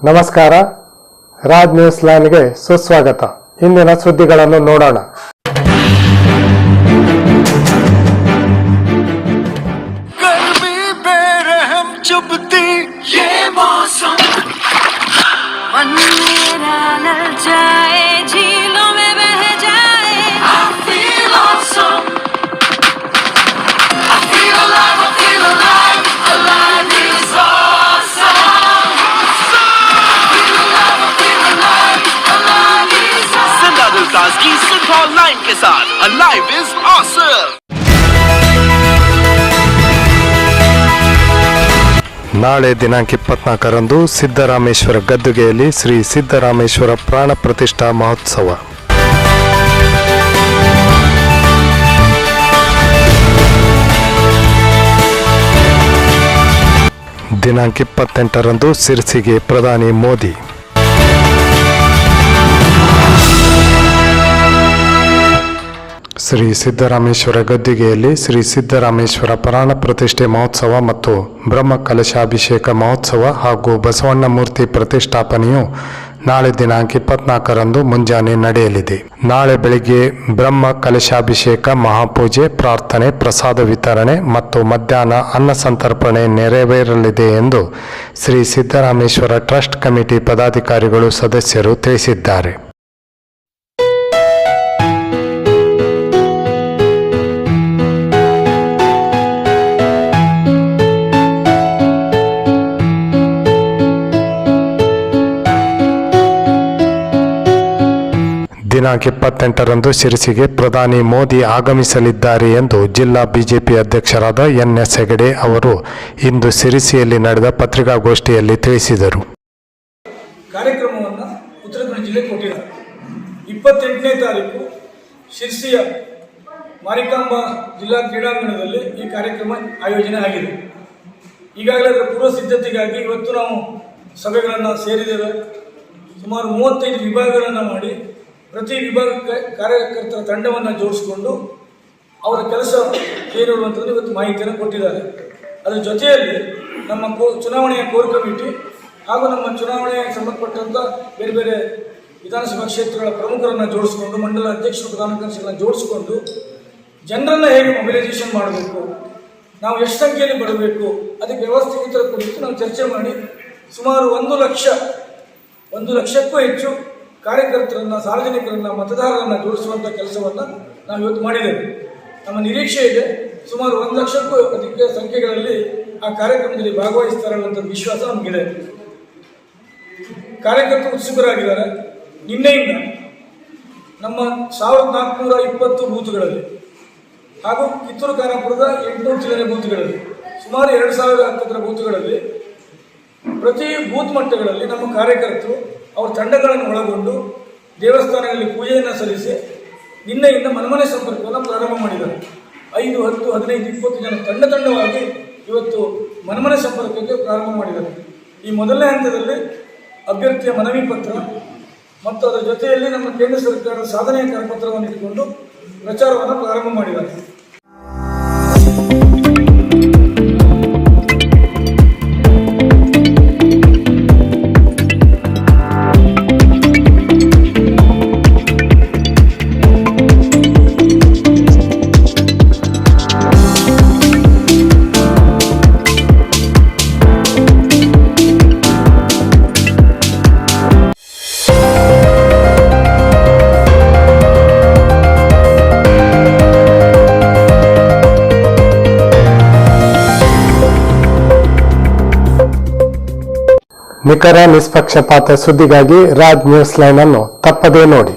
ನಮಸ್ಕಾರ, ರಾಜ್ ನ್ಯೂಸ್ ಲೈನ್ಗೆ ಸುಸ್ವಾಗತ. ಇಂದಿನ ಸುದ್ದಿಗಳನ್ನು ನೋಡೋಣ. ताजगी सिंथॉल लाइन के साथ Alive is awesome. ನಾಳೆ ದಿನಾಂಕ 24ರಂದು ಸಿದ್ದರಾಮೇಶ್ವರ ಗದ್ದುಗೆಯಲ್ಲಿ ಶ್ರೀ ಸಿದ್ದರಾಮೇಶ್ವರ ಪ್ರಾಣ ಪ್ರತಿಷ್ಠಾ ಮಹೋತ್ಸವ. ದಿನಾಂಕ 28ರಂದು ಸಿರ್ಸಿಗೆ ಪ್ರಧಾನಿ ಮೋದಿ. ಶ್ರೀ ಸಿದ್ದರಾಮೇಶ್ವರ ಗದ್ದುಗೆಯಲ್ಲಿ ಶ್ರೀ ಸಿದ್ದರಾಮೇಶ್ವರ ಪ್ರಾಣ ಪ್ರತಿಷ್ಠೆ ಮಹೋತ್ಸವ ಮತ್ತು ಬ್ರಹ್ಮ ಕಲಶಾಭಿಷೇಕ ಮಹೋತ್ಸವ ಹಾಗೂ ಬಸವಣ್ಣ ಮೂರ್ತಿ ಪ್ರತಿಷ್ಠಾಪನೆಯು ನಾಳೆ ದಿನಾಂಕ 24ರಂದು ಮುಂಜಾನೆ ನಡೆಯಲಿದೆ. ನಾಳೆ ಬೆಳಿಗ್ಗೆ ಬ್ರಹ್ಮ ಕಲಶಾಭಿಷೇಕ, ಮಹಾಪೂಜೆ, ಪ್ರಾರ್ಥನೆ, ಪ್ರಸಾದ ವಿತರಣೆ ಮತ್ತು ಮಧ್ಯಾಹ್ನ ಅನ್ನ ಸಂತರ್ಪಣೆ ನೆರವೇರಲಿದೆ ಎಂದು ಶ್ರೀ ಸಿದ್ದರಾಮೇಶ್ವರ ಟ್ರಸ್ಟ್ ಕಮಿಟಿ ಪದಾಧಿಕಾರಿಗಳು ಸದಸ್ಯರು ತಿಳಿಸಿದ್ದಾರೆ. ದಿನಾಂಕ 28ರಂದು ಶಿರಸಿಗೆ ಪ್ರಧಾನಿ ಮೋದಿ ಆಗಮಿಸಲಿದ್ದಾರೆ ಎಂದು ಜಿಲ್ಲಾ ಬಿಜೆಪಿ ಅಧ್ಯಕ್ಷರಾದ ಎನ್.ಎಸ್. ಹೆಗಡೆ ಅವರು ಇಂದು ಶಿರಸಿಯಲ್ಲಿ ನಡೆದ ಪತ್ರಿಕಾಗೋಷ್ಠಿಯಲ್ಲಿ ತಿಳಿಸಿದರು. ಕಾರ್ಯಕ್ರಮವನ್ನು ಉತ್ತರ ಕನ್ನಡ ಜಿಲ್ಲೆ ಕೊಟ್ಟಿದ್ದಾರೆ. 28ನೇ ತಾರೀಕು ಶಿರಸಿಯ ಮಾರಿಕಾಂಬಾ ಜಿಲ್ಲಾ ಕ್ರೀಡಾಂಗಣದಲ್ಲಿ ಈ ಕಾರ್ಯಕ್ರಮ ಆಯೋಜನೆ ಆಗಿದೆ. ಈಗಾಗಲೇ ಅದರ ಪೂರ್ವ ಸಿದ್ಧತೆಗಾಗಿ ಇವತ್ತು ನಾವು ಸಭೆಗಳನ್ನು ಸೇರಿದ್ದೇವೆ. ಸುಮಾರು 35 ವಿಭಾಗಗಳನ್ನು ಮಾಡಿ ಪ್ರತಿ ವಿಭಾಗಕ್ಕೆ ಕಾರ್ಯಕರ್ತರ ತಂಡವನ್ನು ಜೋಡಿಸಿಕೊಂಡು ಅವರ ಕೆಲಸ ಏನು ಅನ್ನುವಂಥದ್ದು ಇವತ್ತು ಮಾಹಿತಿಯನ್ನು ಕೊಟ್ಟಿದ್ದಾರೆ. ಅದರ ಜೊತೆಯಲ್ಲಿ ನಮ್ಮ ಚುನಾವಣೆಯ ಕೋರ್ ಕಮಿಟಿ ಹಾಗೂ ನಮ್ಮ ಚುನಾವಣೆಗೆ ಸಂಬಂಧಪಟ್ಟಂಥ ಬೇರೆ ಬೇರೆ ವಿಧಾನಸಭಾ ಕ್ಷೇತ್ರಗಳ ಪ್ರಮುಖರನ್ನು ಜೋಡಿಸಿಕೊಂಡು, ಮಂಡಲ ಅಧ್ಯಕ್ಷರು, ಪ್ರಧಾನ ಕಾರ್ಯದರ್ಶಿಗಳನ್ನು ಜೋಡಿಸಿಕೊಂಡು ಜನರನ್ನು ಹೇಗೆ ಮೊಬಿಲೈಸೇಷನ್ ಮಾಡಬೇಕು, ನಾವು ಎಷ್ಟು ಸಂಖ್ಯೆಯಲ್ಲಿ ಬರಬೇಕು, ಅದಕ್ಕೆ ವ್ಯವಸ್ಥಿತರ ಕುರಿತು ನಾವು ಚರ್ಚೆ ಮಾಡಿ ಸುಮಾರು 1 ಲಕ್ಷಕ್ಕೂ ಹೆಚ್ಚು ಕಾರ್ಯಕರ್ತರನ್ನು, ಸಾರ್ವಜನಿಕರನ್ನು, ಮತದಾರರನ್ನು ಜೋಡಿಸುವಂಥ ಕೆಲಸವನ್ನು ನಾವು ಇವತ್ತು ಮಾಡಿದ್ದೇವೆ. ನಮ್ಮ ನಿರೀಕ್ಷೆ ಇದೆ ಸುಮಾರು 1 ಲಕ್ಷಕ್ಕೂ ಅಧಿಕ ಸಂಖ್ಯೆಗಳಲ್ಲಿ ಆ ಕಾರ್ಯಕ್ರಮದಲ್ಲಿ ಭಾಗವಹಿಸ್ತಾರೆ ಅನ್ನುವಂಥ ವಿಶ್ವಾಸ ನಮಗಿದೆ. ಕಾರ್ಯಕರ್ತರು ಉತ್ಸುಕರಾಗಿದ್ದಾರೆ. ನಿನ್ನೆಯಿಂದ ನಮ್ಮ 1420 ಬೂತ್ಗಳಲ್ಲಿ ಹಾಗೂ ಕಿತ್ತೂರು ಖಾನಾಪುರದ 800 ಚಿಲ್ಲರೆ ಬೂತ್ಗಳಲ್ಲಿ ಸುಮಾರು 2000 ಹತ್ತಿರ ಬೂತ್ಗಳಲ್ಲಿ ಪ್ರತಿ ಬೂತ್ ಮಟ್ಟಗಳಲ್ಲಿ ನಮ್ಮ ಕಾರ್ಯಕರ್ತರು ಅವರ ತಂಡಗಳನ್ನು ಒಳಗೊಂಡು ದೇವಸ್ಥಾನಗಳಲ್ಲಿ ಪೂಜೆಯನ್ನು ಸಲ್ಲಿಸಿ ನಿನ್ನೆಯಿಂದ ಮನಮನೆ ಸಂಪರ್ಕವನ್ನು ಪ್ರಾರಂಭ ಮಾಡಿದ್ದಾರೆ. 5, 10, 15, 20 ಜನ ತಂಡವಾಗಿ ಇವತ್ತು ಮನಮನೆ ಸಂಪರ್ಕಕ್ಕೆ ಪ್ರಾರಂಭ ಮಾಡಿದ್ದಾರೆ. ಈ ಮೊದಲನೇ ಹಂತದಲ್ಲಿ ಅಭ್ಯರ್ಥಿಯ ಮನವಿ ಪತ್ರ ಮತ್ತು ಅದರ ಜೊತೆಯಲ್ಲಿ ನಮ್ಮ ಕೇಂದ್ರ ಸರ್ಕಾರದ ಸಾಧನೆಯ ಕರಪತ್ರವನ್ನು ಇಟ್ಟುಕೊಂಡು ಪ್ರಚಾರವನ್ನು ಪ್ರಾರಂಭ ಮಾಡಿದ್ದಾರೆ. ನಿಖರ ನಿಷ್ಪಕ್ಷಪಾತ ಸುದ್ದಿಗಾಗಿ ರಾಜ್ ನ್ಯೂಸ್ ಲೈನ್ ಅನ್ನು ತಪ್ಪದೇ ನೋಡಿ.